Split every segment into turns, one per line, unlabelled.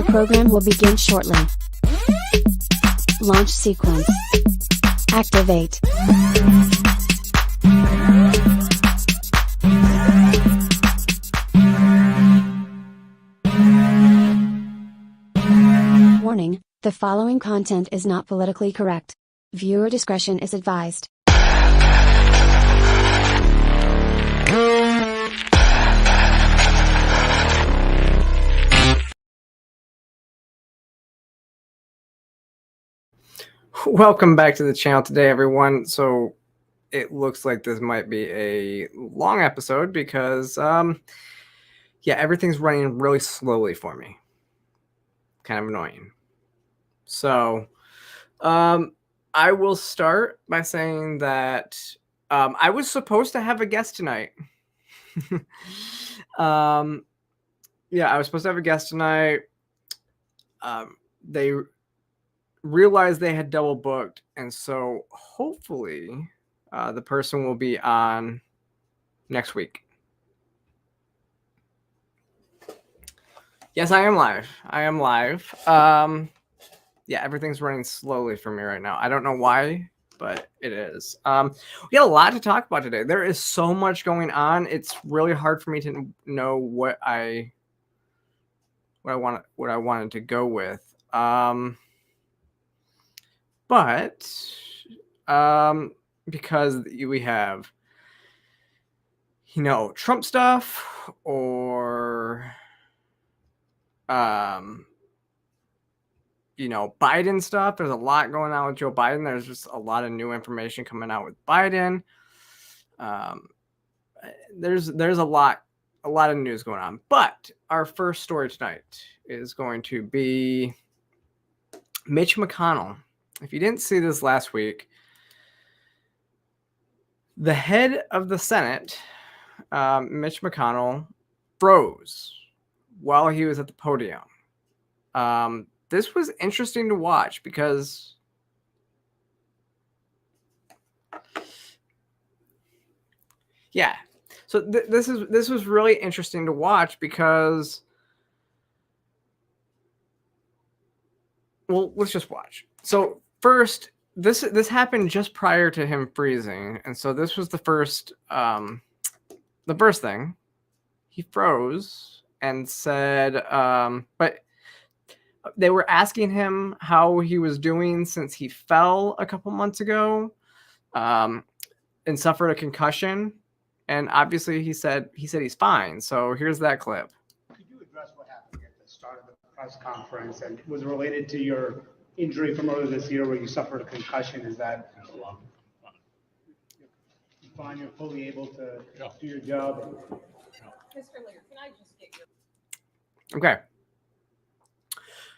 program will begin shortly. Launch sequence. Activate. Warning, the following content is not politically correct. Viewer discretion is advised.
Welcome back to the channel today, everyone. So it looks like this might be a long episode because, everything's running really slowly for me. Kind of annoying. So I will start by saying that I was supposed to have a guest tonight. I was supposed to have a guest tonight. They realized they had double booked, and so hopefully the person will be on next week. Yes, I am live. Everything's running slowly for me right now. I don't know why, but it is. We got a lot to talk about today. There is so much going on. It's really hard for me to know what I wanted to go with. But because we have, Trump stuff or, Biden stuff. There's a lot going on with Joe Biden. There's just a lot of new information coming out with Biden. There's a lot of news going on. But our first story tonight is going to be Mitch McConnell. If you didn't see this last week, the head of the Senate, Mitch McConnell, froze while he was at the podium. This was interesting to watch because So this was really interesting to watch because, well, let's just watch. So first, this happened just prior to him freezing, and so this was the first thing. He froze and said, but they were asking him how he was doing since he fell a couple months ago, and suffered a concussion, and obviously he said he's fine. So here's that clip.
Could you address what happened at the start of the press conference, and was it related to your injury from earlier this year where you suffered a concussion? Is that fine? You're fully able to do your job?
Mr. Lear, can I just get your...
Okay.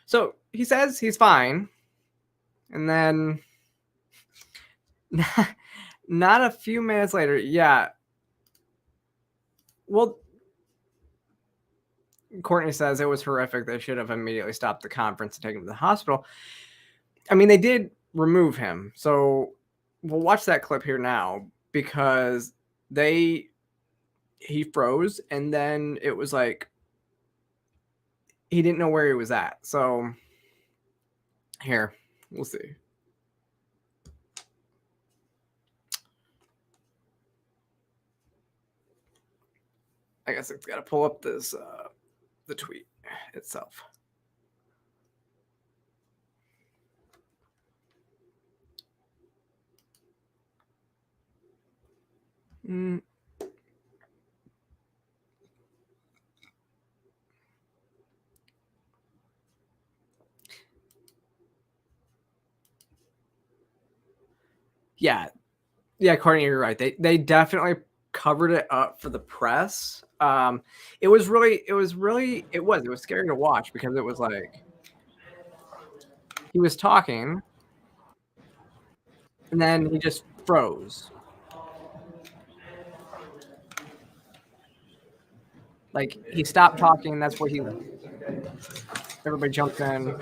So he says he's fine. And then not a few minutes later, well, Courtney says it was horrific. They should have immediately stopped the conference and taken him to the hospital. I mean, they did remove him. So we'll watch that clip here now because he froze, and then it was like he didn't know where he was at. So here, we'll see. I guess it's got to pull up this the tweet itself. Yeah, Courtney, you're right. They definitely covered it up for the press. It was scary to watch because it was like he was talking and then he just froze. Like he stopped talking, and that's what everybody jumped in.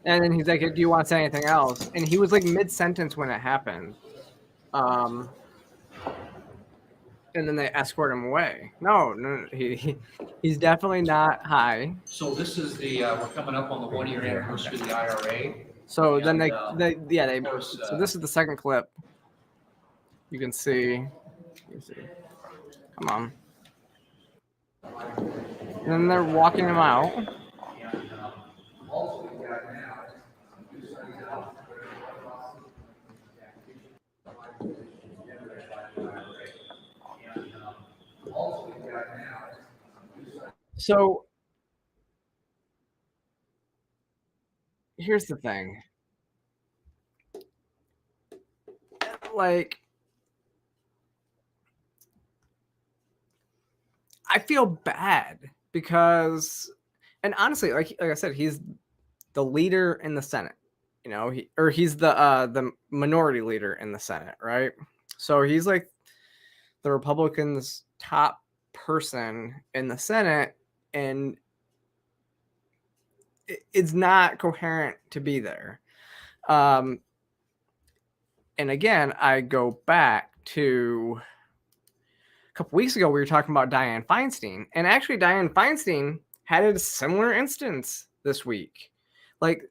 And then he's like, do you want to say anything else? And he was like mid-sentence when it happened. and then they escort him away. No, he's definitely not high.
So this is the, we're coming up on the 1-year anniversary of the IRA.
So then they
course,
so this is the second clip. You can see. Come on. And then they're walking him out. So here's the thing. Like, I feel bad because, and honestly, like I said, he's the leader in the Senate. You know, he's the minority leader in the Senate, right? So he's like the Republicans' top person in the Senate, and it's not coherent to be there. And again, I go back to a couple weeks ago, we were talking about Dianne Feinstein, and actually Dianne Feinstein had a similar instance this week. Like,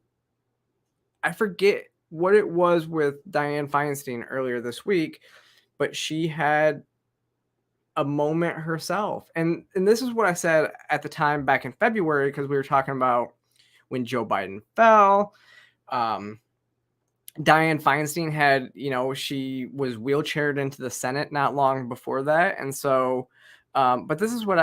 I forget what it was with Dianne Feinstein earlier this week, but she had a moment herself. And this is what I said at the time back in February, because we were talking about when Joe Biden fell. Dianne Feinstein had, she was wheelchaired into the Senate not long before that. And so, but this is what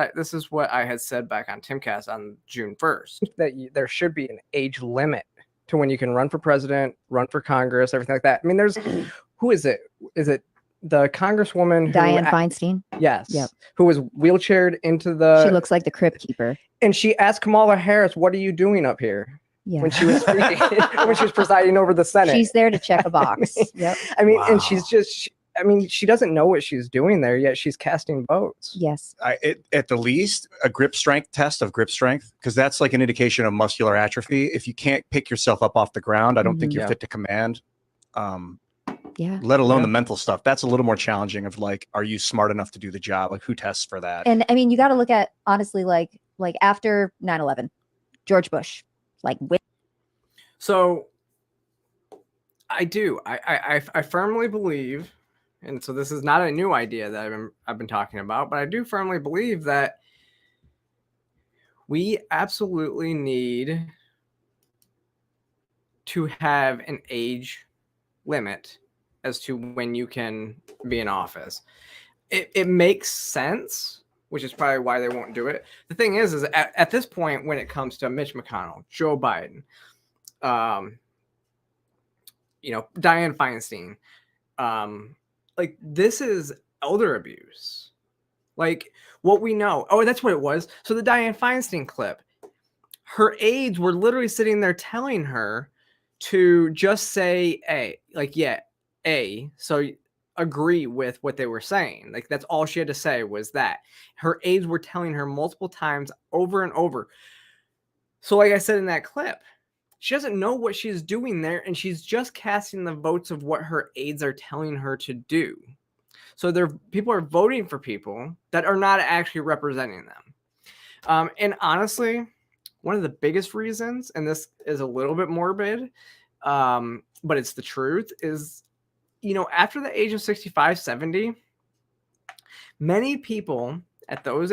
I had said back on Timcast on June 1st, that there should be an age limit to when you can run for president, run for Congress, everything like that. I mean, who is it? Is it the Congresswoman
Dianne Feinstein?
Yes.
Yep.
Who was wheelchaired into the...
She looks like the Crypt Keeper.
And she asked Kamala Harris, "What are you doing up here?"
Yeah.
When she was speaking, when she was presiding over the Senate.
She's there to check a box. Yep.
I mean,
Wow.
and she doesn't know what she's doing there, yet she's casting votes.
Yes.
At the least, a grip strength test of grip strength, because that's like an indication of muscular atrophy. If you can't pick yourself up off the ground, I don't think you're
Yeah.
fit to command.
Yeah.
Let alone
Yeah.
the mental stuff. That's a little more challenging of like, are you smart enough to do the job? Like, who tests for that?
And I mean, you got to look at, honestly, like after 9/11, George Bush, like with
So I do. I firmly believe, and so this is not a new idea that I've been talking about, but I do firmly believe that we absolutely need to have an age limit as to when you can be in office. It makes sense, which is probably why they won't do it. The thing is at this point, when it comes to Mitch McConnell, Joe Biden, Dianne Feinstein, like, this is elder abuse. Like, what we know. Oh, that's what it was. So the Dianne Feinstein clip, her aides were literally sitting there telling her to just say A, like, yeah, A. So agree with what they were saying. Like, that's all she had to say was that. Her aides were telling her multiple times over and over. So like I said in that clip, she doesn't know what she's doing there, and she's just casting the votes of what her aides are telling her to do. So people are voting for people that are not actually representing them. And honestly, one of the biggest reasons, and this is a little bit morbid, but it's the truth, is, after the age of 65, 70, many people at those,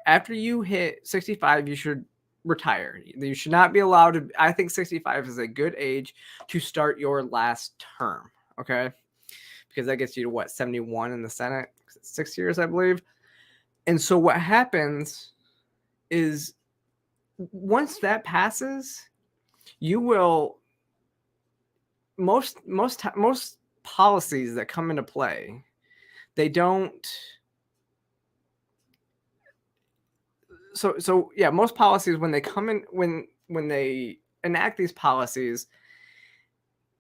after you hit 65, you should retire. You should not be allowed to. I think 65 is a good age to start your last term. Okay. Because that gets you to what, 71 in the Senate, 6 years, I believe. And so what happens is, once that passes, you will, most policies that come into play, they don't. So yeah, most policies, when they come in, when they enact these policies,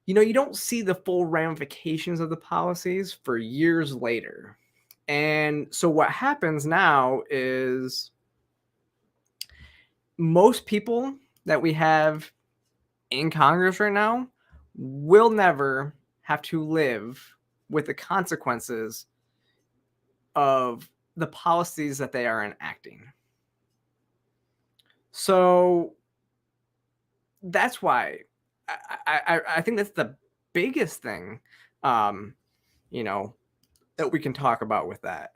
you don't see the full ramifications of the policies for years later. And so what happens now is, most people that we have in Congress right now will never have to live with the consequences of the policies that they are enacting. So that's why I think that's the biggest thing, you know, that we can talk about with that.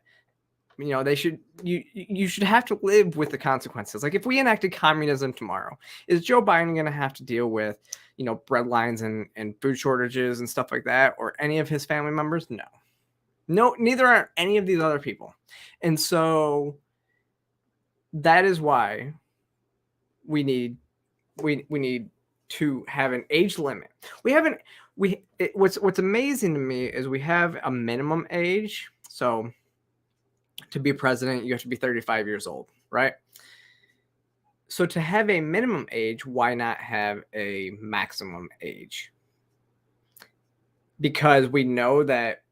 You know, you should have to live with the consequences. Like, if we enacted communism tomorrow, is Joe Biden going to have to deal with, you know, bread lines and food shortages and stuff like that, or any of his family members? No, neither are any of these other people. And so that is why we need to have an age limit. What's amazing to me is we have a minimum age. So to be president, you have to be 35 years old, right? So to have a minimum age, why not have a maximum age? Because we know that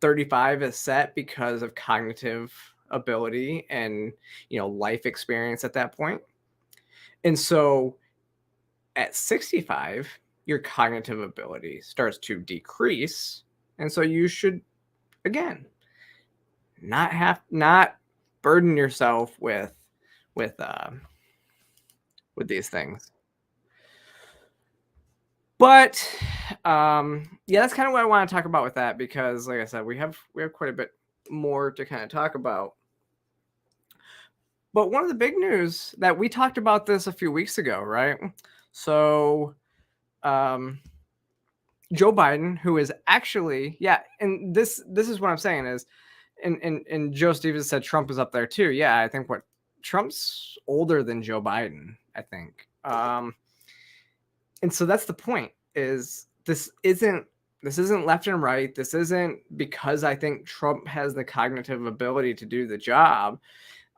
35 is set because of cognitive ability and, you know, life experience at that point. And so at 65, your cognitive ability starts to decrease. And so you should, again, not burden yourself with these things. But yeah, that's kind of what I want to talk about with that, because like I said, we have quite a bit more to kind of talk about. But one of the big news that we talked about this a few weeks ago, right? So Joe Biden, who is actually, and this is what I'm saying is, and Joe Steubens said Trump is up there too. Yeah, I think Trump's older than Joe Biden, I think. And so that's the point, is this isn't left and right. This isn't because I think Trump has the cognitive ability to do the job,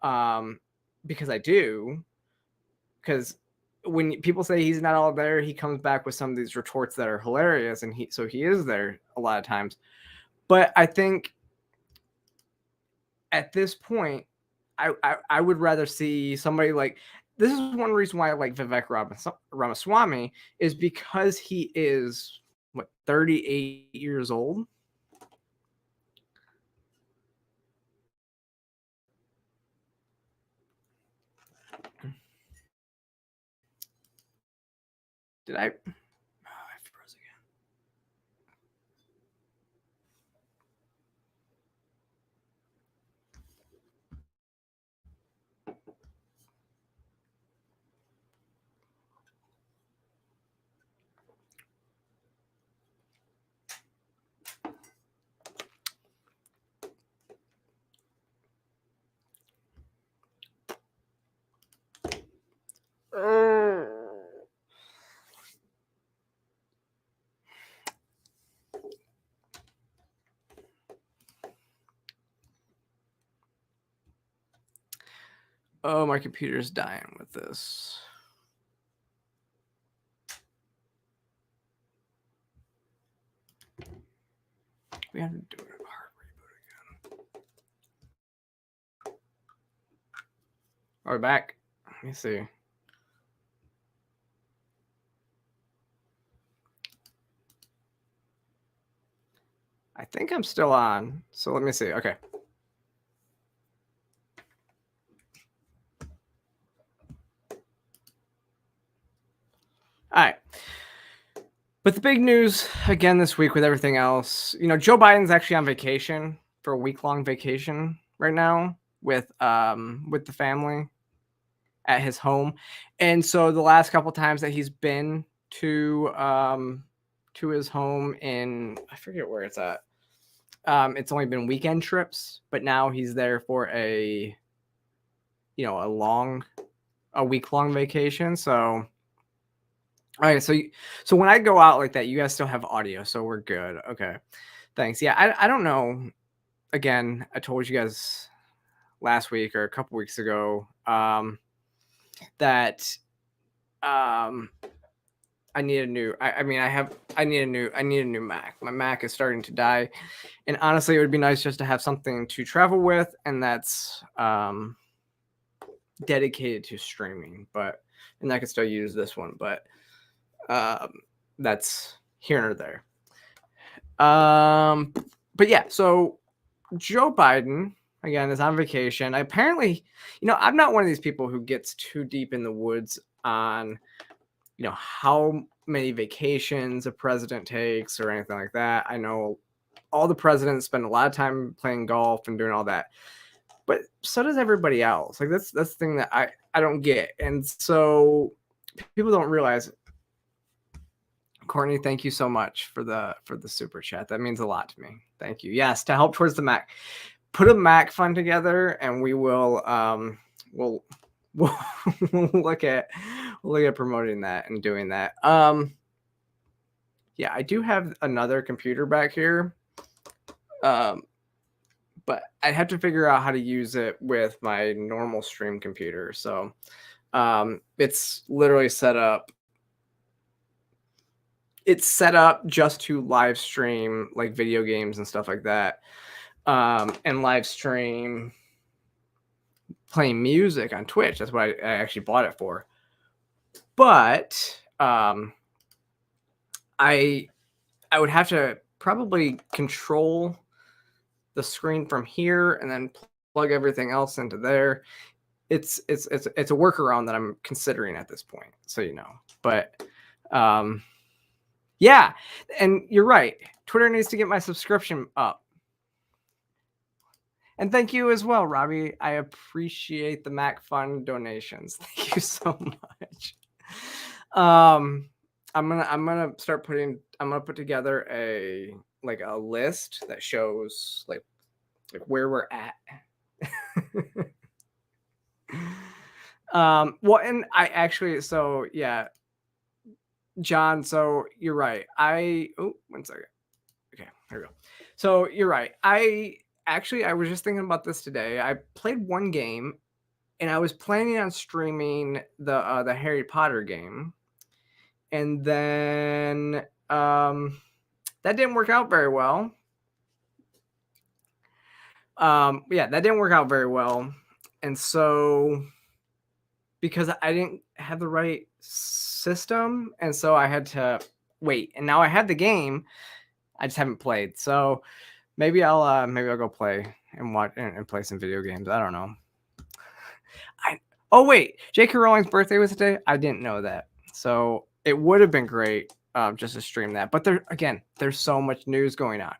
because I do. Because when people say he's not all there, he comes back with some of these retorts that are hilarious, and he is there a lot of times. But I think at this point, I would rather see somebody like, this is one reason why I like Vivek Ramaswamy, is because he is 38 years old. Did I? Oh, I froze again. Oh, my computer's dying with this. We have to do a hard reboot again. Are we back? Let me see. I think I'm still on. So let me see. Okay. All right. But the big news again this week with everything else, you know, Joe Biden's actually on vacation, for a week-long vacation right now with the family at his home. And so the last couple times that he's been to his home in, I forget where it's at. It's only been weekend trips, but now he's there for a week-long vacation. So all right, so when I go out like that, you guys still have audio, so we're good. Okay, thanks. Yeah, I don't know. Again, I told you guys last week or a couple weeks ago that I need a new. I need a new Mac. My Mac is starting to die, and honestly, it would be nice just to have something to travel with, and that's dedicated to streaming. And I could still use this one, but that's here or there. But yeah, so Joe Biden again, is on vacation. Apparently, I'm not one of these people who gets too deep in the woods on, how many vacations a president takes or anything like that. I know all the presidents spend a lot of time playing golf and doing all that, but so does everybody else. Like that's the thing that I don't get. And so people don't realize. Courtney, thank you so much for the super chat. That means a lot to me. Thank you. Yes, to help towards the Mac. Put a Mac fund together, and we will we'll look at promoting that and doing that. Yeah, I do have another computer back here, but I have to figure out how to use it with my normal stream computer. So it's literally set up. It's set up just to live stream like video games and stuff like that, and live stream playing music on Twitch. That's what I actually bought it for. But I would have to probably control the screen from here and then plug everything else into there. It's a workaround that I'm considering at this point, so But yeah, and you're right. Twitter needs to get my subscription up. And thank you as well, Robbie. I appreciate the Mac Fund donations. Thank you so much. I'm gonna put together a list that shows like where we're at. Well, and I actually, so yeah. John, so you're right. One second. Okay, here we go. So you're right. I was just thinking about this today. I played one game, and I was planning on streaming the Harry Potter game, and then that didn't work out very well. Yeah, that didn't work out very well, and so because I didn't have the right system, and so I had to wait. And now I had the game, I just haven't played. So maybe I'll go play and watch and play some video games. I don't know. Oh wait, J.K. Rowling's birthday was today. I didn't know that, so it would have been great just to stream that. But there's so much news going on.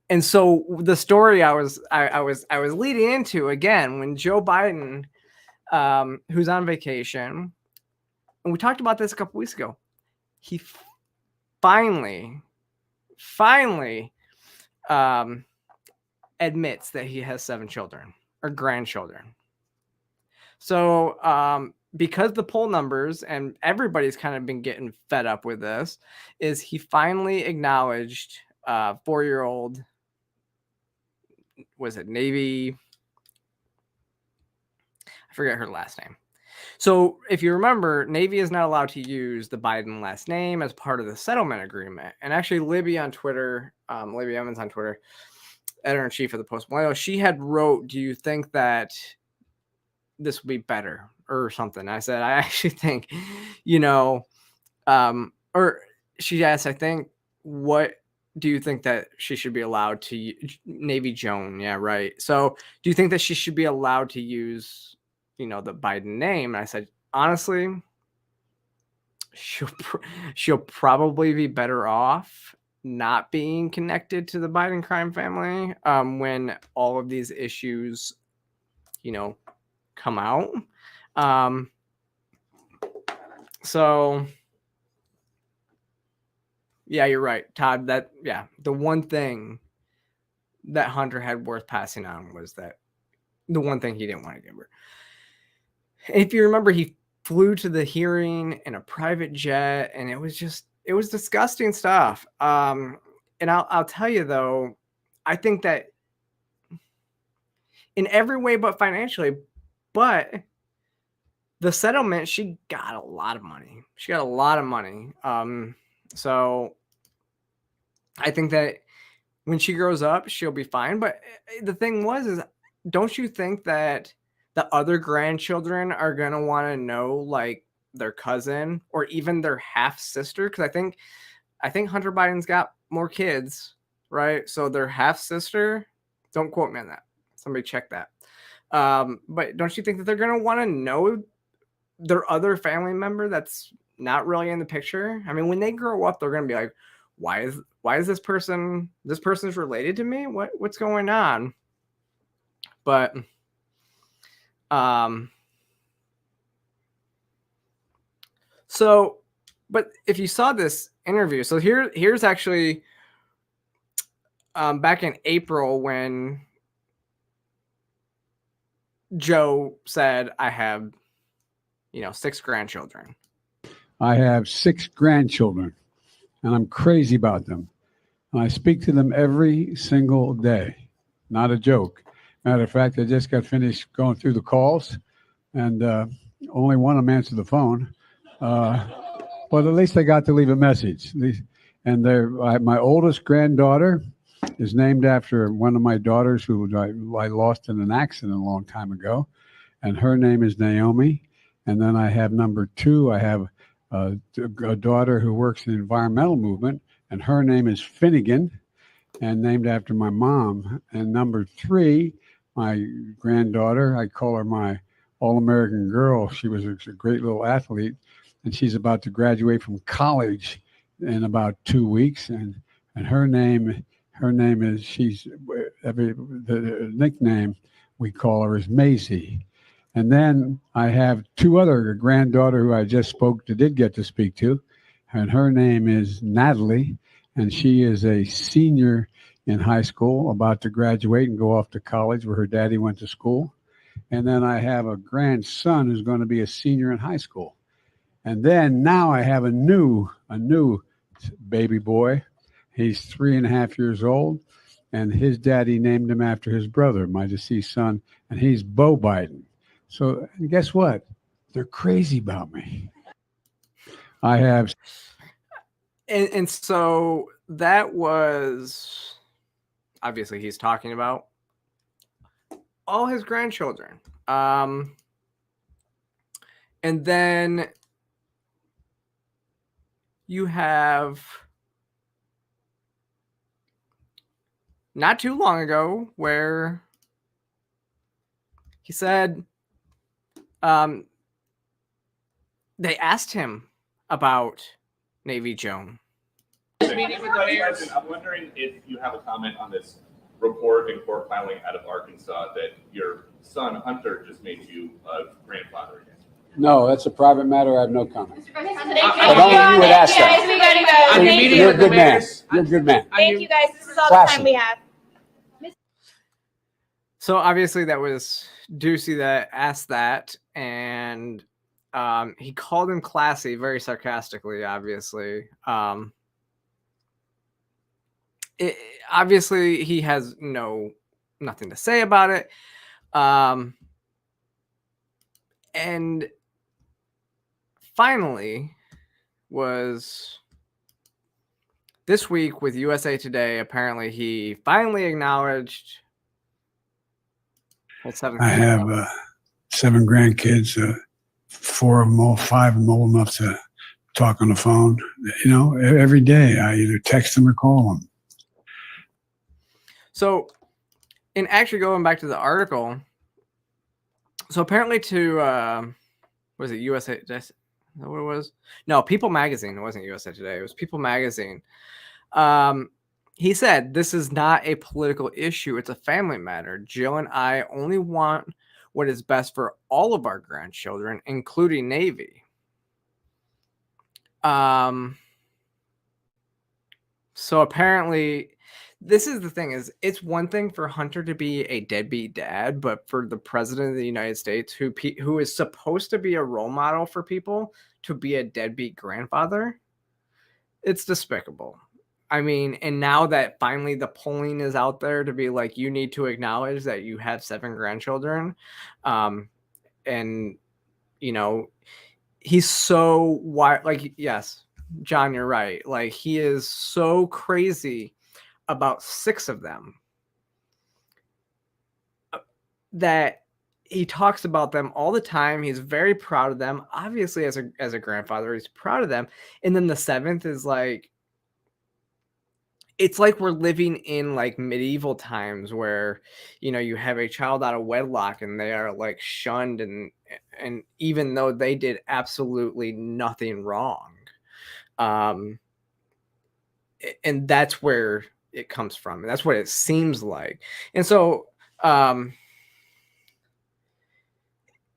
And so the story I was leading into again when Joe Biden, who's on vacation, and we talked about this a couple weeks ago, he finally admits that he has 7 children or grandchildren. So because the poll numbers and everybody's kind of been getting fed up with this, is he finally acknowledged 4-year-old, was it Navy? I forget her last name. So if you remember, Navy is not allowed to use the Biden last name as part of the settlement agreement. And actually Libby on Twitter, Libby Evans on Twitter, editor-in-chief of the Post Millennial, she had wrote, do you think that this would be better or something? I said, I actually think, or she asked, I think, what do you think that she should be allowed to Navy Joan? Yeah, right. So do you think that she should be allowed to use, the Biden name? And I said, honestly, she'll probably be better off not being connected to the Biden crime family when all of these issues, come out. So yeah, you're right, Todd. The one thing that Hunter had worth passing on was that the one thing he didn't want to give her. If you remember, he flew to the hearing in a private jet, and it was disgusting stuff. And I'll tell you though, I think that in every way but financially, but the settlement, she got a lot of money. So I think that when she grows up, she'll be fine. But the thing is, don't you think that the other grandchildren are going to want to know like their cousin or even their half sister? Because I think Hunter Biden's got more kids, right? So their half sister, don't quote me on that. Somebody check that. But don't you think that they're going to want to know their other family member that's not really in the picture? I mean, when they grow up, they're going to be like, why is this person's related to me? What's going on? But but if you saw this interview, so here's actually back in April when Joe said, I have 6 grandchildren.
I have 6 grandchildren, and I'm crazy about them. And I speak to them every single day. Not a joke. Matter of fact, I just got finished going through the calls, and only one of them answered the phone. But at least I got to leave a message. And my oldest granddaughter is named after one of my daughters who I lost in an accident a long time ago, and her name is Naomi. And then I have number 2. I have a daughter who works in the environmental movement, and her name is Finnegan, and named after my mom. And number 3, my granddaughter, I call her my all-American girl. She was a great little athlete, and she's about to graduate from college in about 2 weeks. And her name is, the nickname we call her is Maisie. And then I have 2 other granddaughter who I just did get to speak to, and her name is Natalie, and she is a senior in high school, about to graduate and go off to college where her daddy went to school. And then I have a grandson who's going to be a senior in high school. And then now I have a new baby boy. He's 3.5 years old, and his daddy named him after his brother, my deceased son, and he's Bowe Bergdahl. So guess what? They're crazy about me. I have.
And so that was, obviously he's talking about all his grandchildren. And then you have not too long ago where he said, they asked him about Navy Joan.
I'm wondering if you have a comment on this report and court filing out of Arkansas that your son Hunter just made you a grandfather again.
No, that's a private matter. I have no comment.
But
only you would ask that. You're a good man. You're a good man.
Thank you guys. This is all
Classy.
the time we have.
So obviously that was Ducey that asked that, and he called him classy very sarcastically, obviously. Obviously he has nothing to say about it. And finally was this week with USA Today. Apparently he finally acknowledged.
I have 7 grandkids, 4 of them, 5 of them old enough to talk on the phone. Every day I either text them or call them.
So, in actually going back to the article, so apparently was it USA? Is that what it was? No, People Magazine. It wasn't USA Today. It was People Magazine. He said, this is not a political issue. It's a family matter. Jill and I only want what is best for all of our grandchildren, including Navy. So apparently, this is the thing is, it's one thing for Hunter to be a deadbeat dad, but for the president of the United States, who is supposed to be a role model for people, to be a deadbeat grandfather, it's despicable. I mean, and now that finally the polling is out there to be like, you need to acknowledge that you have 7 grandchildren. And, he's so wild. Like, yes, John, you're right. Like, he is so crazy about 6 of them that he talks about them all the time. He's very proud of them. Obviously, as a grandfather, he's proud of them. And then the 7th is like, it's like we're living in like medieval times where, you know, you have a child out of wedlock and they are like shunned, and even though they did absolutely nothing wrong. And that's where it comes from. That's what it seems like. And so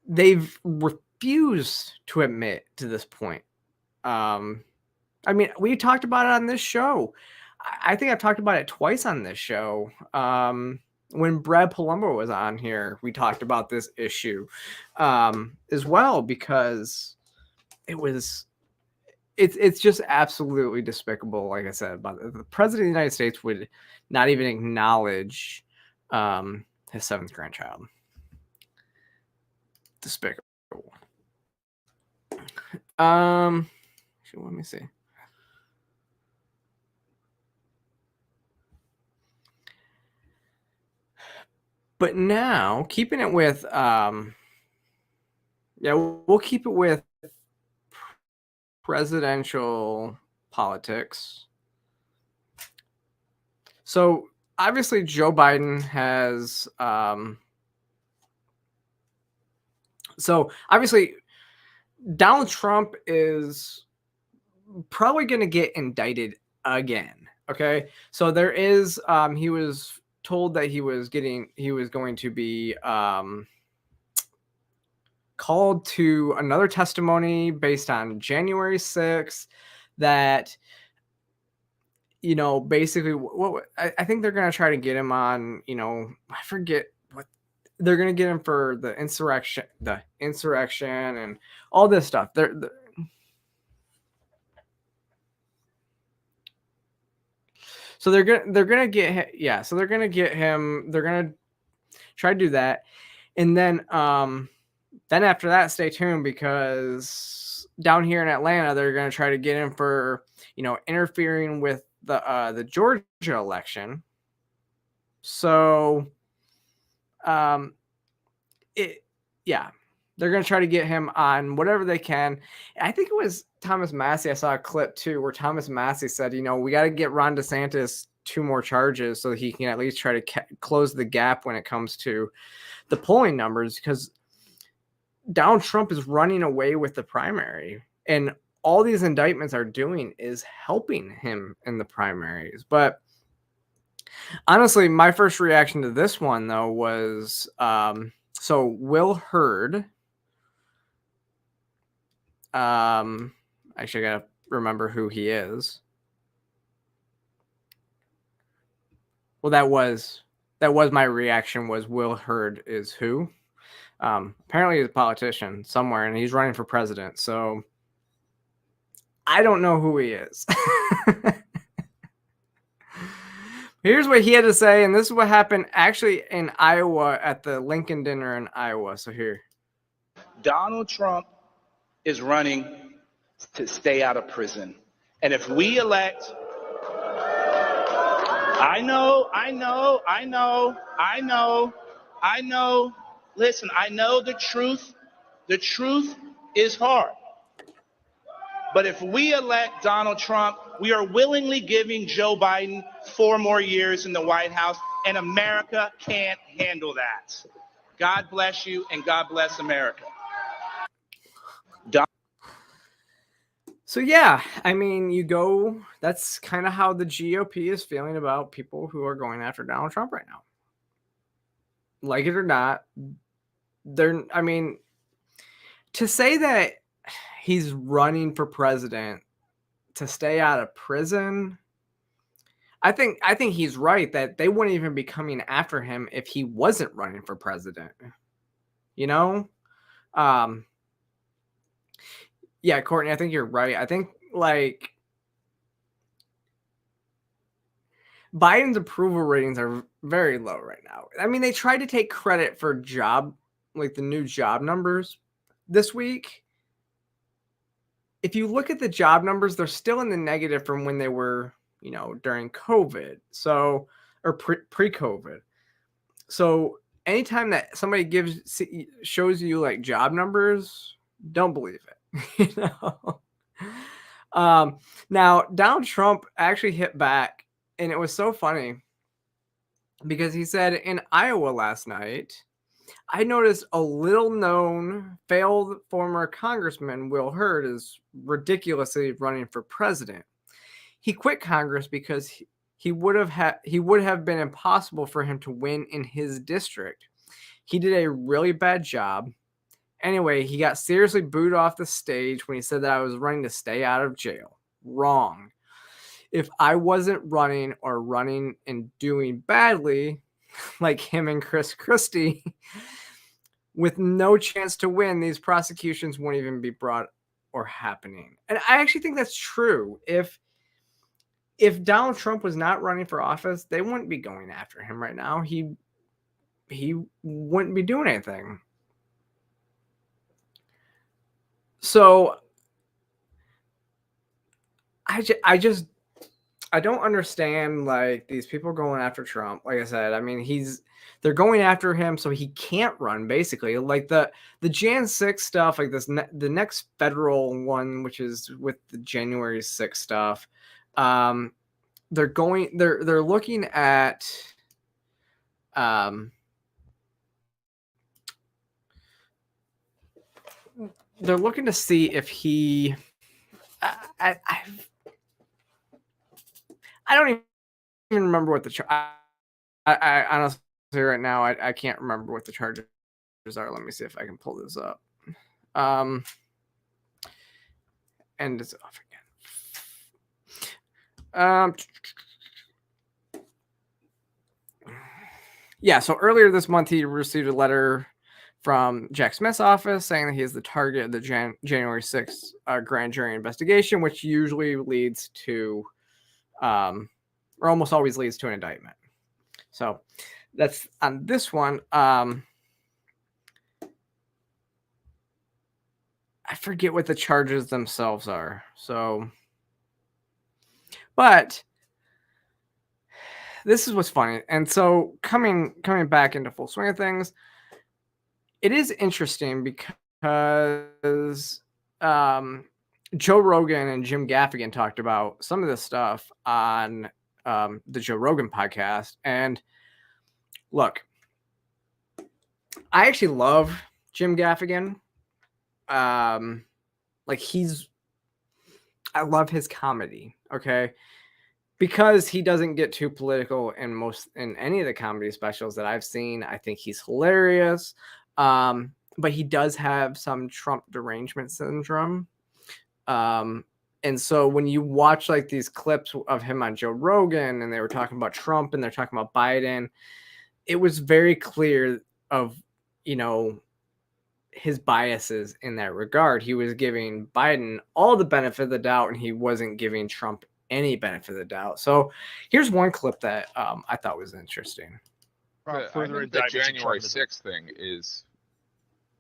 they've refused to admit to this point. I mean, we talked about it on this show. I think I've talked about it twice on this show. When Brad Palumbo was on here, we talked about this issue as well, because it's just absolutely despicable. Like I said, but the president of the United States would not even acknowledge his seventh grandchild. Despicable. Let me see. But now, keeping it with, we'll keep it with presidential politics. So obviously Joe Biden has, so obviously Donald Trump is probably going to get indicted again. Okay. So there is, he was told that he was going to be called to another testimony based on January 6th that, you know, basically what I think they're going to try to get him on, you know, I forget what they're going to get him for, the insurrection and all this stuff. So they're gonna get him. They're gonna try to do that, and then after that, stay tuned, because down here in Atlanta, they're gonna try to get him for, you know, interfering with the Georgia election. So, they're gonna try to get him on whatever they can. I think it was Thomas Massey. I saw a clip too where Thomas Massey said, you know, we got to get Ron DeSantis 2 more charges so he can at least try to close the gap when it comes to the polling numbers, because Donald Trump is running away with the primary, and all these indictments are doing is helping him in the primaries. But honestly, my first reaction to this one though was, so Will Hurd, actually, I gotta remember who he is. Well, that was my reaction, was Will Hurd is who? Apparently he's a politician somewhere and he's running for president. So I don't know who he is. Here's what he had to say, and this is what happened actually in Iowa at the Lincoln dinner in Iowa. So here.
Donald Trump is running to stay out of prison. And if we elect, I know. Listen, I know the truth is hard. But if we elect Donald Trump, we are willingly giving Joe Biden 4 more years in the White House, and America can't handle that. God bless you, and God bless America.
So yeah, I mean, that's kind of how the GOP is feeling about people who are going after Donald Trump right now. Like it or not, I mean, to say that he's running for president to stay out of prison, I think he's right that they wouldn't even be coming after him if he wasn't running for president. You know? Yeah, Courtney, I think you're right. I think, like, Biden's approval ratings are very low right now. I mean, they tried to take credit for the new job numbers this week. If you look at the job numbers, they're still in the negative from when they were, you know, during COVID. So, or pre-COVID. So anytime that somebody shows you like job numbers, don't believe it. You know? Now Donald Trump actually hit back And it was so funny because he said in Iowa last night, I noticed a little known failed former congressman Will Hurd is ridiculously running for president. He quit Congress because he would have been impossible for him to win in his district. He did a really bad job. Anyway, he got seriously booed off the stage when he said that I was running to stay out of jail. Wrong. If I wasn't running or running and doing badly, like him and Chris Christie, with no chance to win, these prosecutions won't even be brought or happening. And I actually think that's true. If Donald Trump was not running for office, they wouldn't be going after him right now. He wouldn't be doing anything. So I don't understand like these people going after Trump. Like I said, I mean, they're going after him so he can't run, basically. Like the Jan 6 stuff, like the next federal one, which is with the January 6 stuff. They're looking at they're looking to see if he I don't even remember what I honestly right now I can't remember what the charges are. Let me see if I can pull this up. And it's off again. Yeah, so earlier this month he received a letter from Jack Smith's office saying that he is the target of the January 6th grand jury investigation, which usually leads to or almost always leads to an indictment. So that's on this one. I forget what the charges themselves are. So, but this is what's funny. And so coming back into full swing of things, it is interesting because Joe Rogan and Jim Gaffigan talked about some of this stuff on the Joe Rogan podcast. And look, I actually love Jim Gaffigan. I love his comedy. Okay. Because he doesn't get too political in any of the comedy specials that I've seen. I think he's hilarious. But he does have some Trump derangement syndrome. And so when you watch like these clips of him on Joe Rogan and they were talking about Trump and they're talking about Biden, it was very clear of, his biases in that regard. He was giving Biden all the benefit of the doubt and he wasn't giving Trump any benefit of the doubt. So here's one clip that I thought was interesting.
I think the January 6th thing is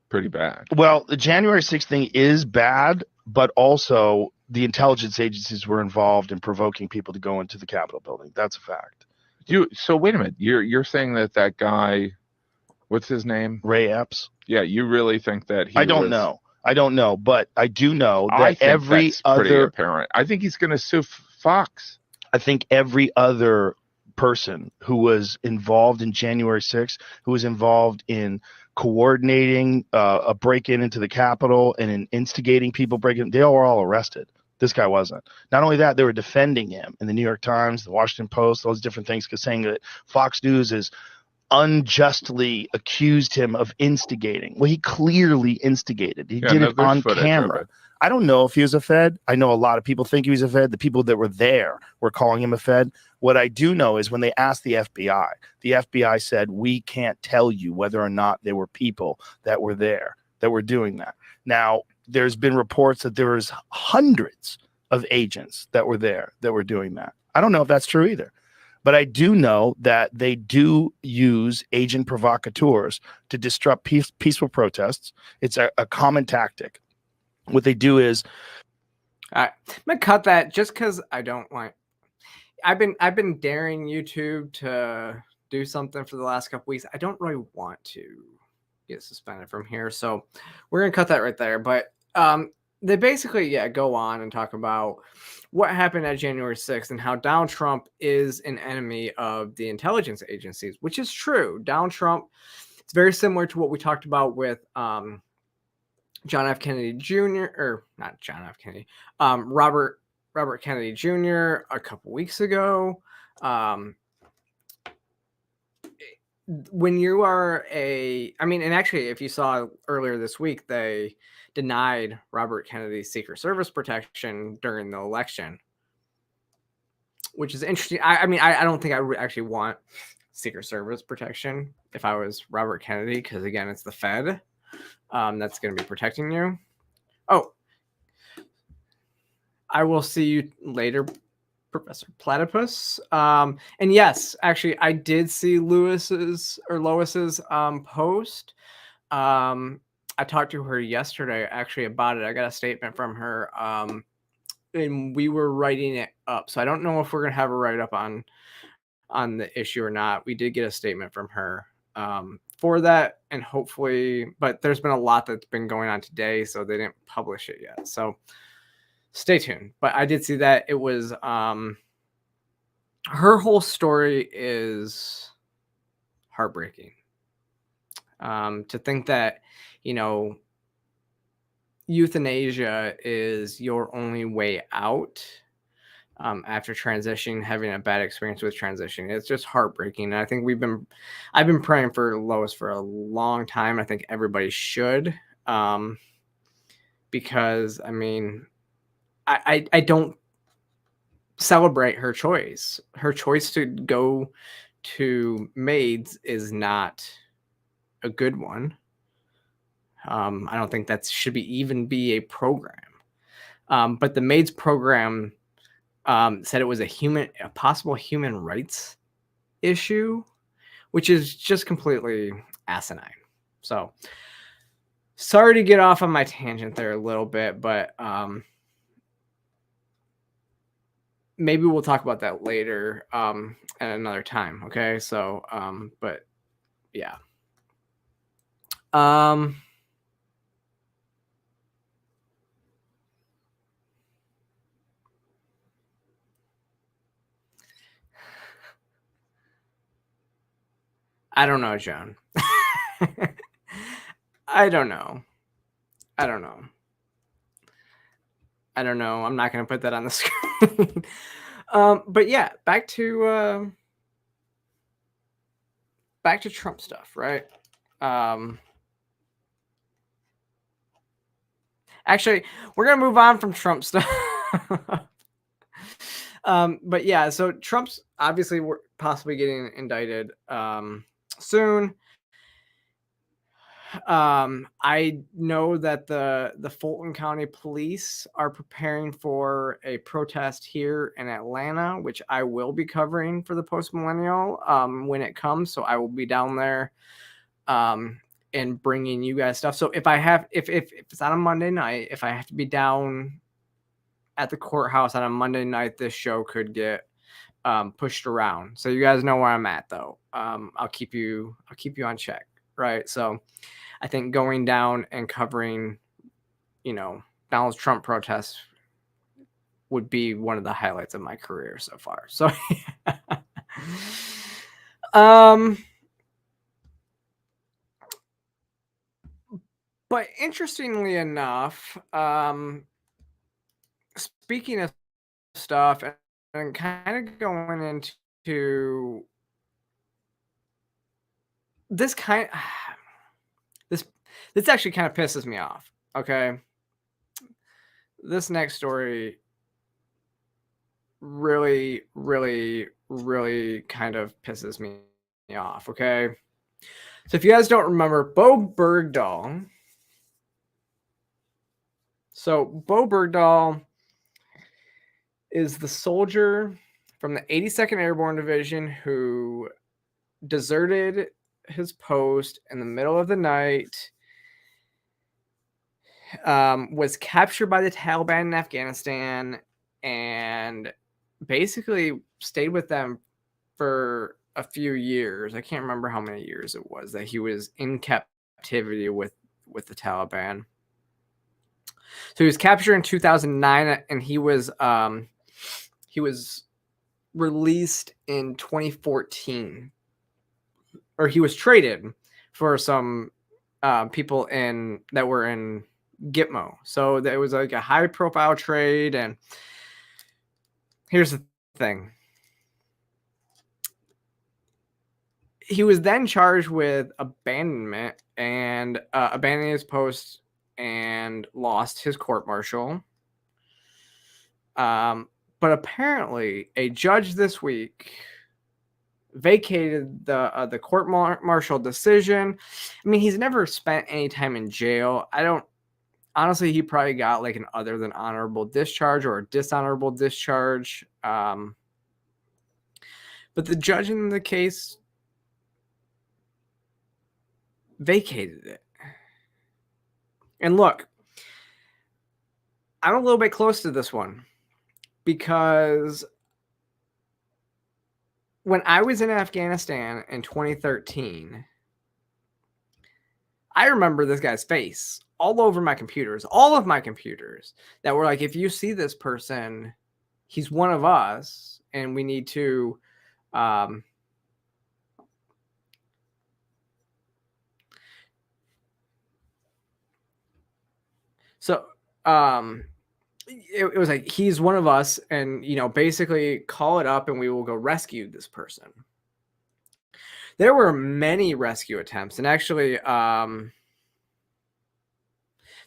pretty bad.
Well, the January 6th thing is bad, but also the intelligence agencies were involved in provoking people to go into the Capitol building. That's a fact.
So wait a minute. You're saying that guy, what's his name?
Ray Epps.
Yeah, you really think that he?
I don't know, but I do know that
I think
every
that's
other
pretty apparent. I think he's going to sue Fox.
I think every other person who was involved in January 6th, who was involved in coordinating a break-in into the Capitol and in instigating people breaking, they were all arrested. This guy wasn't. Not only that, they were defending him in the New York Times, the Washington Post, those different things, because saying that Fox News is unjustly accused him of instigating. Well, he clearly instigated. He did it on camera. I don't know if he was a Fed. I know a lot of people think he was a Fed. The people that were there were calling him a Fed. What I do know is when they asked the FBI said, we can't tell you whether or not there were people that were there that were doing that. Now, there's been reports that there was hundreds of agents that were there that were doing that. I don't know if that's true either. But I do know that they do use agent provocateurs to disrupt peaceful protests. It's a common tactic. What they do is,
I'm gonna cut that just because I don't want. I've been daring YouTube to do something for the last couple weeks. I don't really want to get suspended from here, so we're gonna cut that right there. But they basically, go on and talk about what happened at January 6th and how Donald Trump is an enemy of the intelligence agencies, which is true. Donald Trump, it's very similar to what we talked about with John F. Kennedy Jr. or not John F. Kennedy, Robert Kennedy Jr. a couple weeks ago. When you are and actually, if you saw earlier this week, they denied Robert Kennedy's Secret Service protection during the election, which is interesting. I don't think I would actually want Secret Service protection if I was Robert Kennedy, because again, it's the Fed that's going to be protecting you. Oh, I will see you later, Professor Platypus. And yes, actually, I did see Lois's post. I talked to her yesterday actually about it. I got a statement from her, and we were writing it up. So I don't know if we're gonna have a write up on the issue or not. We did get a statement from her for that, and hopefully, but there's been a lot that's been going on today, so they didn't publish it yet. So stay tuned. But I did see that it was her whole story is heartbreaking. To think that, euthanasia is your only way out after transitioning, having a bad experience with transition. It's just heartbreaking. And I think I've been praying for Lois for a long time. I think everybody should, because I don't celebrate her choice. Her choice to go to maids is not a good one. I don't think that should even be a program. But the maids program said it was a possible human rights issue, which is just completely asinine. So sorry to get off on my tangent there a little bit, but maybe we'll talk about that later at another time. Okay. So, but yeah. I don't know, John. I don't know. I'm not going to put that on the screen. But yeah, back to Trump stuff, right? Actually, we're going to move on from Trump stuff. But yeah, so Trump's obviously possibly getting indicted soon. I know that the Fulton County Police are preparing for a protest here in Atlanta, which I will be covering for the Post Millennial when it comes. So I will be down there and bringing you guys stuff. So if it's on a Monday night, if I have to be down at the courthouse on a Monday night, this show could get pushed around. So you guys know where I'm at, though. I'll keep you on check, right? So I think going down and covering, Donald Trump protests would be one of the highlights of my career so far. So, but interestingly enough, speaking of stuff and kind of going into this this actually kind of pisses me off. Okay. This next story really, really, really kind of pisses me off. Okay. So if you guys don't remember, Bowe Bergdahl. So Bowe Bergdahl is the soldier from the 82nd Airborne Division who deserted his post in the middle of the night, was captured by the Taliban in Afghanistan, and basically stayed with them for a few years. I can't remember how many years it was that he was in captivity with the Taliban. So he was captured in 2009, and he was released in 2014, or he was traded for some people that were in Gitmo. So there was like a high profile trade. And here's the thing. He was then charged with abandonment and abandoning his post and lost his court martial. But apparently a judge this week vacated the court martial decision. I mean, he's never spent any time in jail. Honestly, he probably got like an other than honorable discharge or a dishonorable discharge. But the judge in the case vacated it. And look, I'm a little bit close to this one because when I was in Afghanistan in 2013, I remember this guy's face all over my computers, all of my computers, that were like, if you see this person, he's one of us, and we need to it was like, he's one of us, and basically call it up and we will go rescue this person. There were many rescue attempts, and actually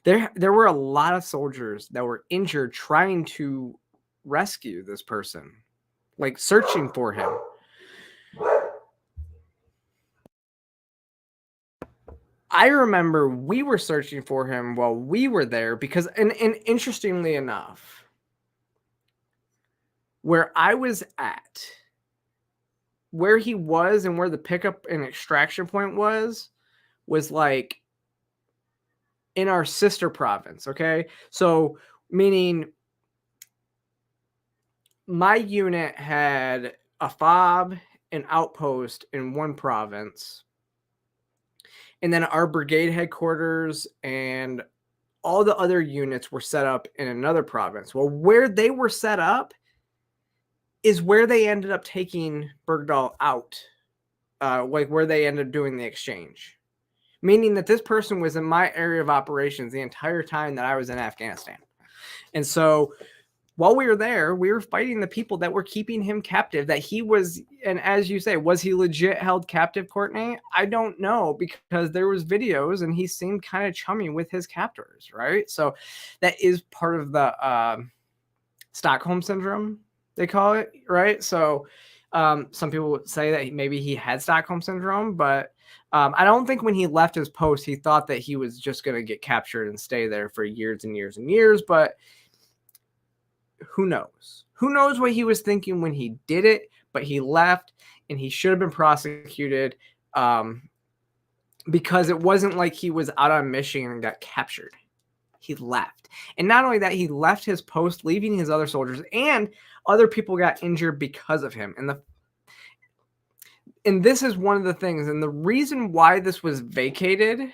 there were a lot of soldiers that were injured trying to rescue this person, like searching for him. I remember we were searching for him while we were there because, and interestingly enough, where I was at, where he was and where the pickup and extraction point was like in our sister province. Okay. So meaning my unit had a FOB, an outpost in one province, and then our brigade headquarters and all the other units were set up in another province. Well, where they were set up is where they ended up taking Bergdahl out, like where they ended up doing the exchange. Meaning that this person was in my area of operations the entire time that I was in Afghanistan. And so while we were there, we were fighting the people that were keeping him captive, that he was, and as you say, was he legit held captive, Courtney? I don't know, because there was videos and he seemed kind of chummy with his captors, right? So that is part of the Stockholm syndrome, they call it, right? So some people would say that maybe he had Stockholm syndrome, but I don't think when he left his post, he thought that he was just going to get captured and stay there for years and years and years, but who knows? Who knows what he was thinking when he did it, but he left and he should have been prosecuted because it wasn't like he was out on mission and got captured. He left. And not only that, he left his post, leaving his other soldiers, and other people got injured because of him. And this is one of the things, and the reason why this was vacated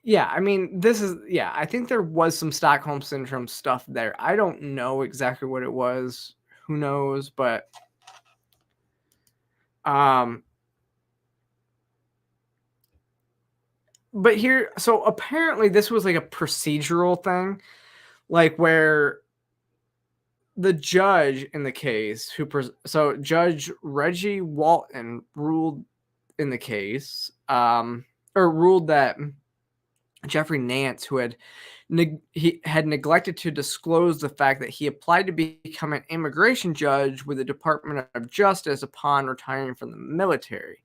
yeah, I mean, I think there was some Stockholm syndrome stuff there. I don't know exactly what it was. Who knows? But here, so apparently this was like a procedural thing, like where the judge in the case so Judge Reggie Walton ruled in the case, or ruled that Jeffrey Nance, who had neglected to disclose the fact that he applied to become an immigration judge with the Department of Justice upon retiring from the military.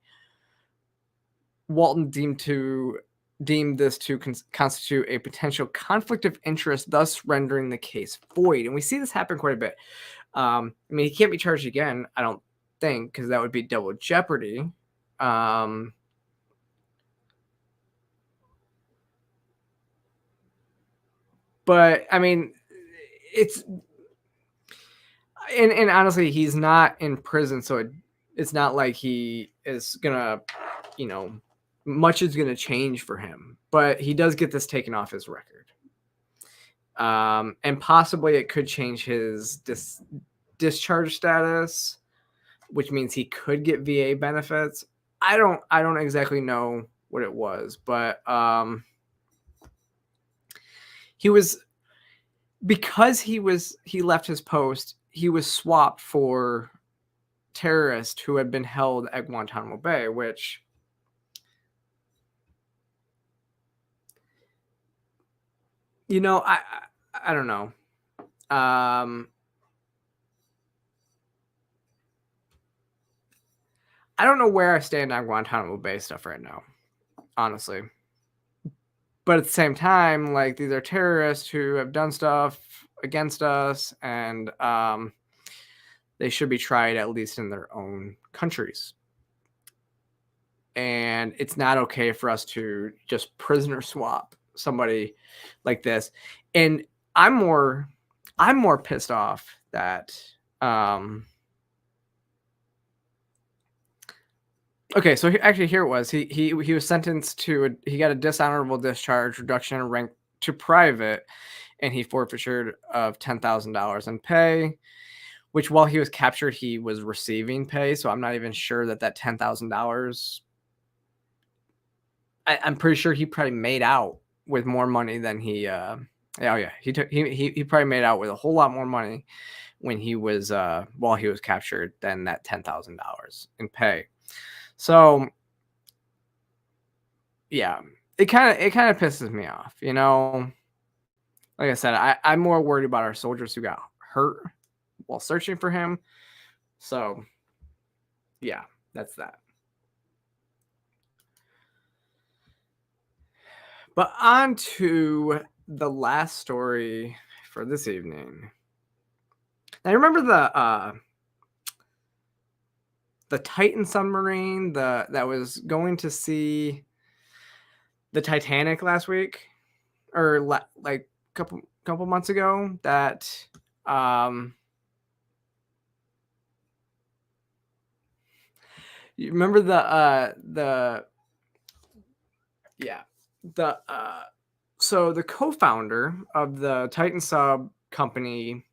Walton deemed this to constitute a potential conflict of interest, thus rendering the case void. And we see this happen quite a bit. I mean, he can't be charged again, I don't think, because that would be double jeopardy. But I mean, and honestly, he's not in prison, so it's not like he is gonna, you know, much is gonna change for him. But he does get this taken off his record, and possibly it could change his discharge status, which means he could get VA benefits. I don't exactly know what it was, but because he left his post, he was swapped for terrorists who had been held at Guantanamo Bay, which I don't know. I don't know where I stand on Guantanamo Bay stuff right now, honestly. But at the same time, like, these are terrorists who have done stuff against us, and they should be tried at least in their own countries. And it's not okay for us to just prisoner swap somebody like this. And I'm more pissed off that okay, so actually here it was. He was sentenced to he got a dishonorable discharge, reduction in rank to private, and he forfeited of $10,000 in pay, which while he was captured, he was receiving pay. So I'm not even sure that $10,000. I'm pretty sure he probably made out with more money than he. He probably made out with a whole lot more money when he was while he was captured than that $10,000 in pay. So yeah, it kind of pisses me off, you know. Like I said, I'm more worried about our soldiers who got hurt while searching for him. So yeah, that's that. But on to the last story for this evening. Now, remember the Titan submarine that was going to see the Titanic last week, or like couple months ago, that you remember so the co-founder of the Titan sub company,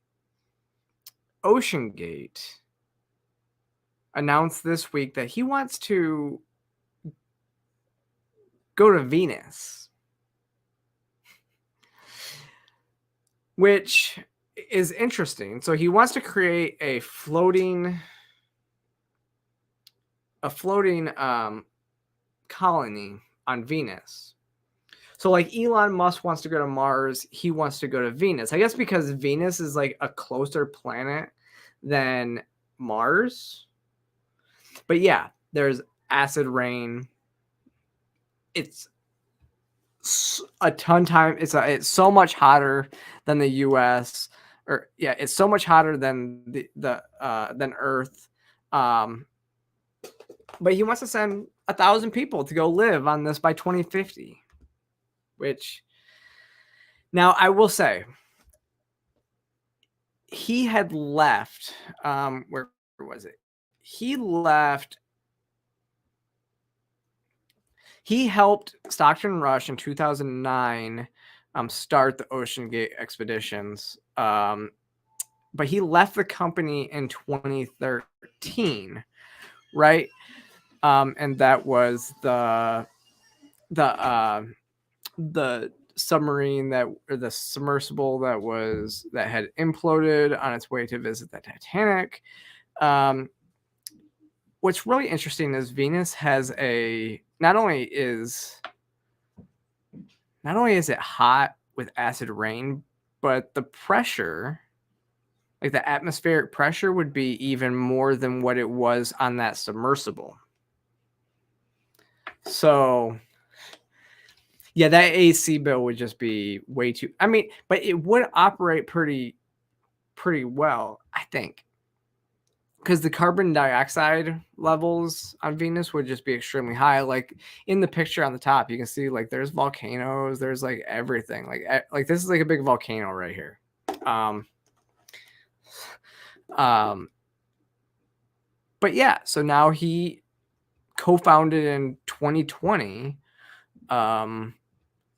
Oceangate, announced this week that he wants to go to Venus, which is interesting. So he wants to create a floating colony on Venus. So like Elon Musk wants to go to Mars, he wants to go to Venus. I guess because Venus is like a closer planet than Mars. But yeah, there's acid rain. It's a ton time. It's so much hotter than the U.S. Or yeah, it's so much hotter than than Earth. But he wants to send 1,000 people to go live on this by 2050. Which, now I will say, he had left. Where was it? He left. He helped Stockton Rush in 2009 start the Oceangate expeditions. But he left the company in 2013, right? And that was the submarine the submersible that had imploded on its way to visit the Titanic. What's really interesting is Venus has not only is it hot with acid rain, but the pressure, like the atmospheric pressure, would be even more than what it was on that submersible. So yeah, that AC bill would just be way too. I mean, but it would operate pretty well, I think, because the carbon dioxide levels on Venus would just be extremely high. Like in the picture on the top, you can see like there's volcanoes, there's like everything. Like this is like a big volcano right here. But yeah, so now he co-founded in 2020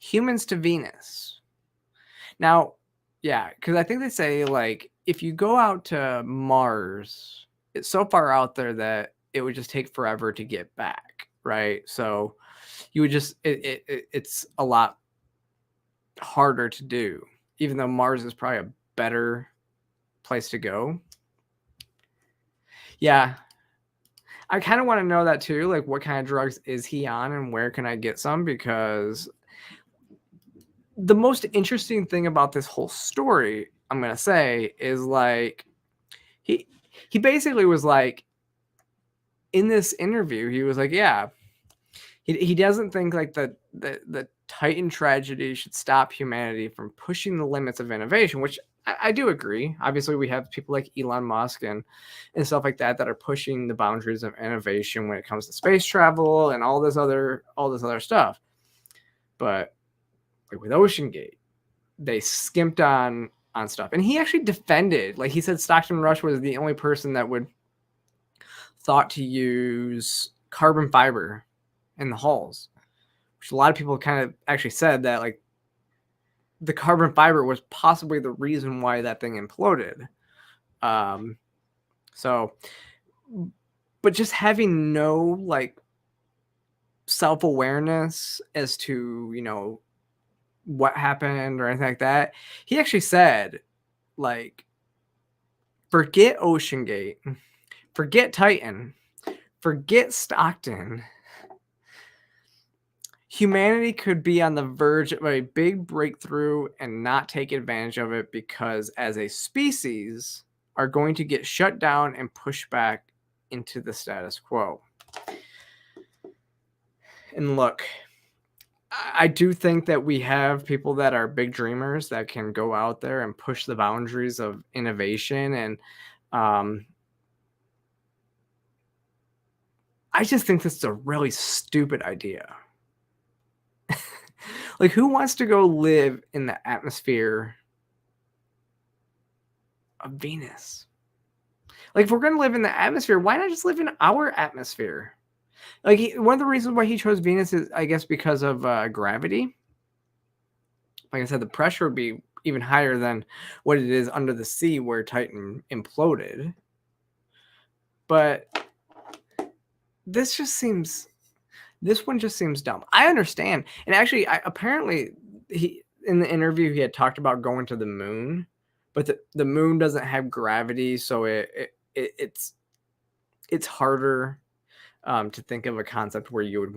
Humans to Venus. Now, yeah, because I think they say, like, if you go out to Mars, it's so far out there that it would just take forever to get back, right? So you would just it's a lot harder to do, even though Mars is probably a better place to go. Yeah, I kind of want to know that too, like what kind of drugs is he on and where can I get some, because the most interesting thing about this whole story, I'm going to say, is like he basically was like, in this interview, he was like, yeah, he doesn't think like the Titan tragedy should stop humanity from pushing the limits of innovation, which I do agree. Obviously, we have people like Elon Musk and stuff like that are pushing the boundaries of innovation when it comes to space travel and all this other stuff. But like with Oceangate, they skimped on stuff, and he actually defended. Like he said, Stockton Rush was the only person that would thought to use carbon fiber in the hulls, which a lot of people kind of actually said that like the carbon fiber was possibly the reason why that thing imploded. So, but just having no like self-awareness as to, you know, what happened or anything like that. He actually said, like, forget Oceangate, forget Titan, forget Stockton. Humanity could be on the verge of a big breakthrough and not take advantage of it because as a species are going to get shut down and pushed back into the status quo. And look, I do think that we have people that are big dreamers that can go out there and push the boundaries of innovation. And I just think this is a really stupid idea. Like, who wants to go live in the atmosphere of Venus? Like, if we're going to live in the atmosphere, why not just live in our atmosphere? Like, one of the reasons why he chose Venus is, I guess, because of gravity. Like I said, the pressure would be even higher than what it is under the sea where Titan imploded. But this one just seems dumb. I understand. And actually, apparently, in the interview, he had talked about going to the moon, but the moon doesn't have gravity, so it's harder to think of a concept where you would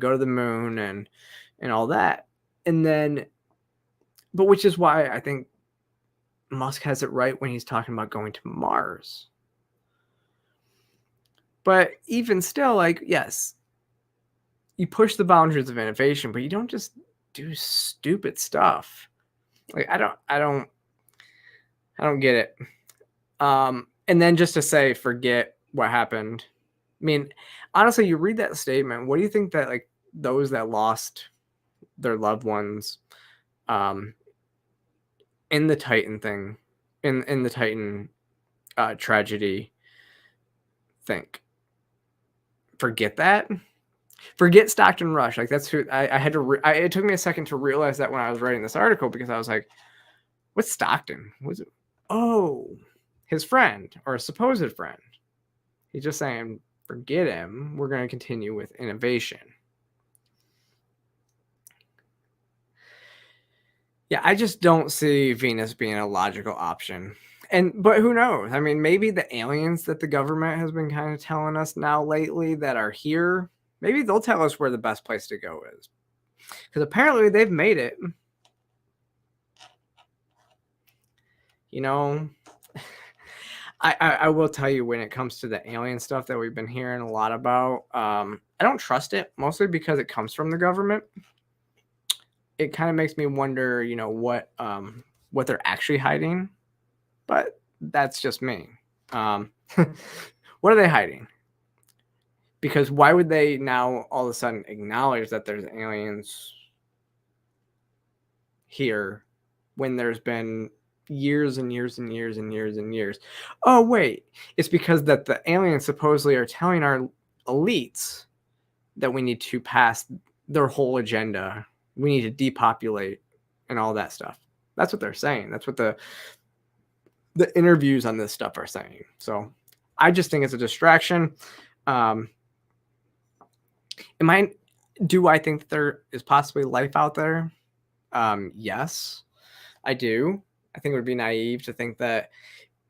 go to the moon and all that. And then, but which is why I think Musk has it right when he's talking about going to Mars. But even still, like, yes, you push the boundaries of innovation, but you don't just do stupid stuff. Like, I don't get it. And then just to say, forget what happened. I mean, honestly, you read that statement. What do you think that like those that lost their loved ones in the Titan thing, in the Titan tragedy think? Forget that. Forget Stockton Rush. Like, that's who I had to. It took me a second to realize that when I was writing this article, because I was like, "What's Stockton? Was it? Oh, his friend or a supposed friend." He's just saying, "Forget him. We're going to continue with innovation." Yeah, I just don't see Venus being a logical option. But who knows? I mean, maybe the aliens that the government has been kind of telling us now lately that are here, maybe they'll tell us where the best place to go is. Because apparently they've made it. You know, I will tell you, when it comes to the alien stuff that we've been hearing a lot about, I don't trust it, mostly because it comes from the government. It kind of makes me wonder, you know, what they're actually hiding. But that's just me. What are they hiding? Because why would they now all of a sudden acknowledge that there's aliens here when there's been years and years and years and years and years. Oh, wait, it's because that the aliens supposedly are telling our elites that we need to pass their whole agenda. We need to depopulate and all that stuff. That's what they're saying. That's what the interviews on this stuff are saying. So I just think it's a distraction. Do I think that there is possibly life out there? Yes, I do. I think it would be naive to think that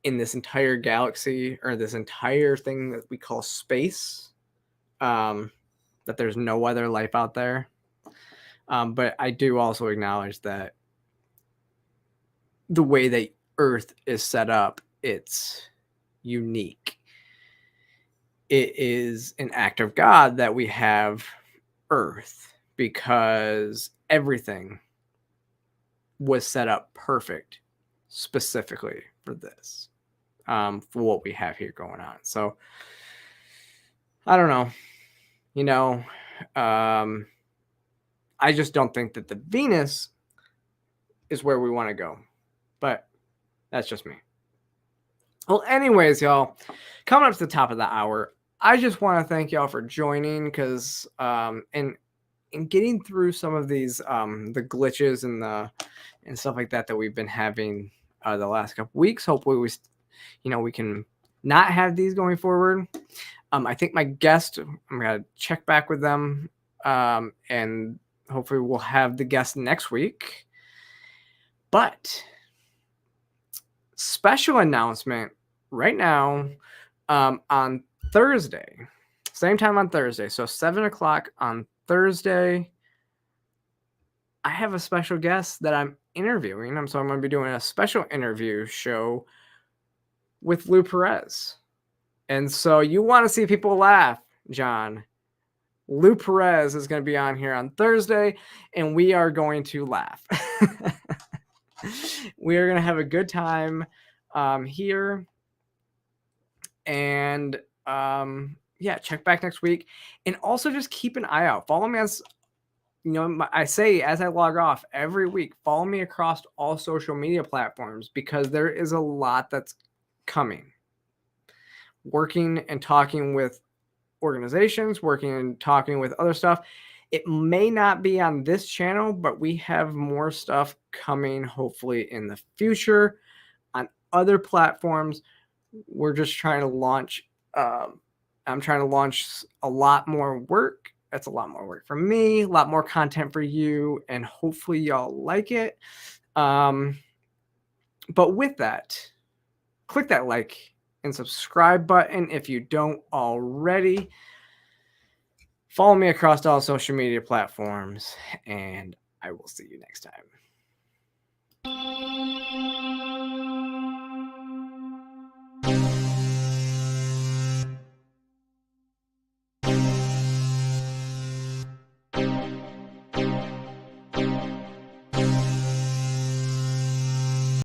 in this entire galaxy or this entire thing that we call space, that there's no other life out there. But I do also acknowledge that the way that Earth is set up, it's unique. It is an act of God that we have Earth, because everything was set up perfect specifically for this, for what we have here going on. So I don't know, I just don't think that the Venus is where we want to go, but that's just me. Well, anyways, y'all, coming up to the top of the hour, I just want to thank y'all for joining, because and getting through some of these the glitches and stuff like that we've been having the last couple weeks. Hopefully we can not have these going forward. I think my guest, I'm gonna check back with them, and hopefully we'll have the guest next week. But special announcement right now, on Thursday, same time on Thursday, so 7:00 on Thursday, I have a special guest that I'm interviewing. So I'm going to be doing a special interview show with Lou Perez. And so you want to see people laugh, John. Lou Perez is going to be on here on Thursday, and we are going to laugh. We are going to have a good time here. And check back next week. And also just keep an eye out. Follow me as I say as I log off every week. Follow me across all social media platforms, because there is a lot that's coming. Working and talking with organizations, working and talking with other stuff. It may not be on this channel, but we have more stuff coming hopefully in the future on other platforms. We're just trying to launch. I'm trying to launch a lot more work. That's a lot more work for me, a lot more content for you, and hopefully y'all like it. But with that, click that like and subscribe button if you don't already. Follow me across all social media platforms, and I will see you next time.